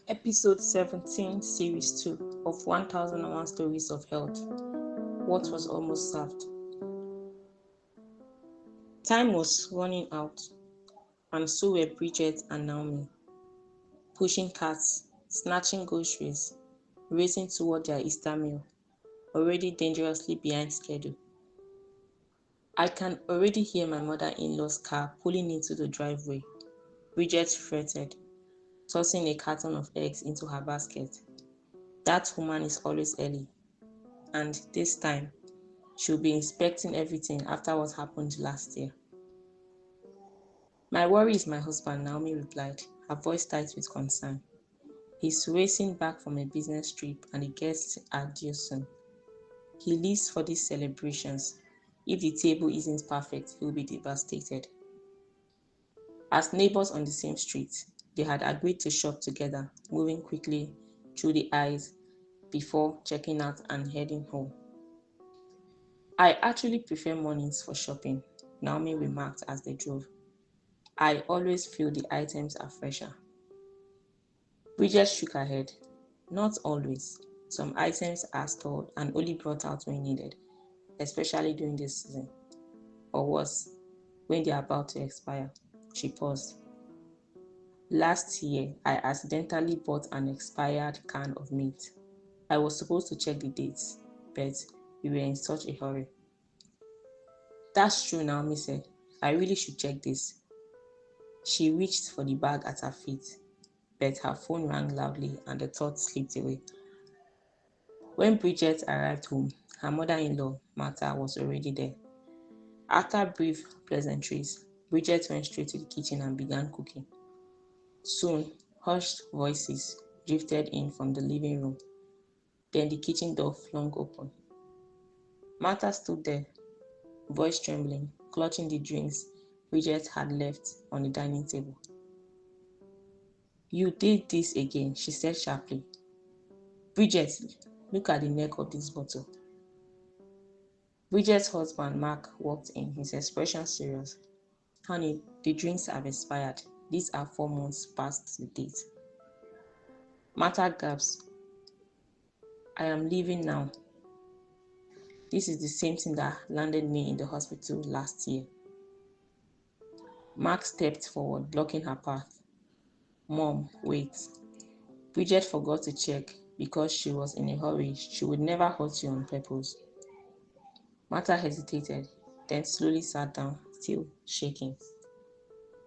Episode 17, Series 2 of 1001 Stories of Health. What was almost served. Time was running out, and so were Bridget and Naomi, pushing carts, snatching groceries, racing toward their Easter meal, already dangerously behind schedule. I can already hear my mother-in-law's car pulling into the driveway. Bridget fretted, tossing a carton of eggs into her basket. That woman is always early, and this time, she'll be inspecting everything after what happened last year. My worry is my husband, Naomi replied, her voice tight with concern. He's racing back from a business trip and the guests are due soon. He lives for these celebrations. If the table isn't perfect, he'll be devastated. As neighbors on the same street, they had agreed to shop together, moving quickly through the aisles before checking out and heading home. I actually prefer mornings for shopping, Naomi remarked as they drove. I always feel the items are fresher. Bridget shook her head. Not always. Some items are stored and only brought out when needed, especially during this season. Or worse, when they are about to expire. She paused. Last year, I accidentally bought an expired can of meat. I was supposed to check the dates, but we were in such a hurry. That's true, Naomi said. I really should check this. She reached for the bag at her feet, but her phone rang loudly and the thought slipped away. When Bridget arrived home, her mother-in-law, Martha, was already there. After brief pleasantries, Bridget went straight to the kitchen and began cooking. Soon, hushed voices drifted in from the living room. Then the kitchen door flung open. Martha stood there, voice trembling, clutching the drinks Bridget had left on the dining table. You did this again, she said sharply. Bridget, look at the neck of this bottle. Bridget's husband, Mark, walked in, his expression serious. Honey, the drinks have expired. These are 4 months past the date. Martha gasped. I am leaving now. This is the same thing that landed me in the hospital last year. Mark stepped forward, blocking her path. Mom, wait. Bridget forgot to check because she was in a hurry. She would never hurt you on purpose. Martha hesitated, then slowly sat down, still shaking.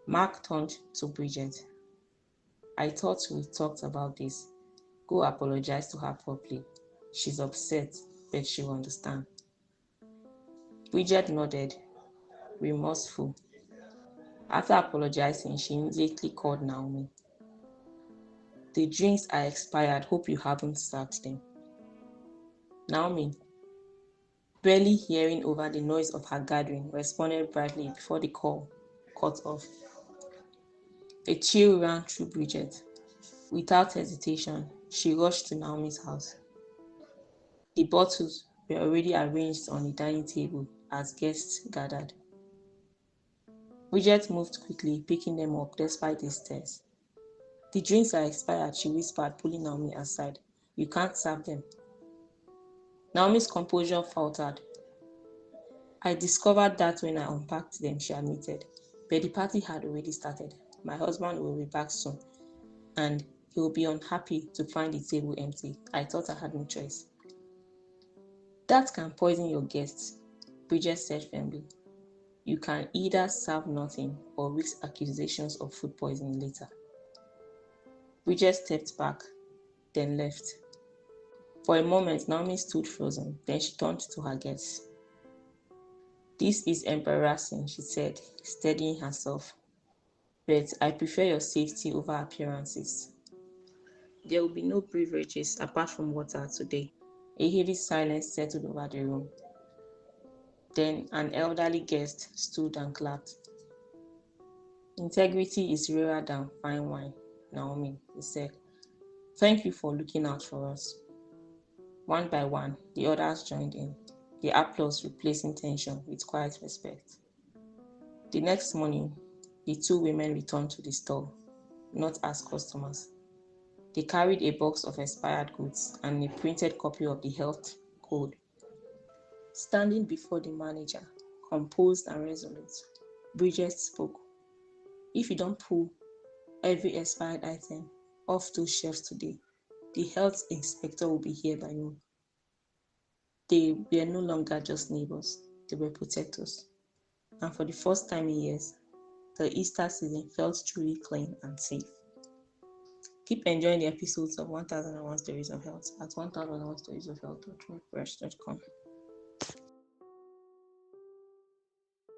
Mark turned to Bridget. I thought we talked about this. Go apologize to her properly. She's upset, but she'll understand. Bridget nodded, remorseful. After apologizing, she immediately called Naomi. The drinks are expired. Hope you haven't served them. Naomi, barely hearing over the noise of her gathering, responded brightly before the call cut off. A chill ran through Bridget. Without hesitation, she rushed to Naomi's house. The bottles were already arranged on the dining table as guests gathered. Bridget moved quickly, picking them up despite the stares. The drinks are expired, she whispered, pulling Naomi aside. You can't serve them. Naomi's composure faltered. I discovered that when I unpacked them, she admitted. But the party had already started. My husband will be back soon, and he will be unhappy to find the table empty. I thought I had no choice. That can poison your guests, Bridget said firmly. You can either serve nothing or risk accusations of food poisoning later. Bridget stepped back, then left. For a moment, Naomi stood frozen. Then she turned to her guests. This is embarrassing, she said, steadying herself. But I prefer your safety over appearances. There will be no beverages apart from water today. A heavy silence settled over the room. Then an elderly guest stood and clapped. Integrity is rarer than fine wine, Naomi, he said. Thank you for looking out for us. One by one, the others joined in, the applause replacing tension with quiet respect. The next morning, the two women returned to the store, not as customers. They carried a box of expired goods and a printed copy of the health code. Standing before the manager, composed and resolute, Bridget spoke. If you don't pull every expired item off those shelves today, the health inspector will be here by noon. They were no longer just neighbors, they were protectors. And for the first time in years, the Easter season felt truly clean and safe. Keep enjoying the episodes of 1001 Stories of Health at 1001storiesofhealth.wordpress.com.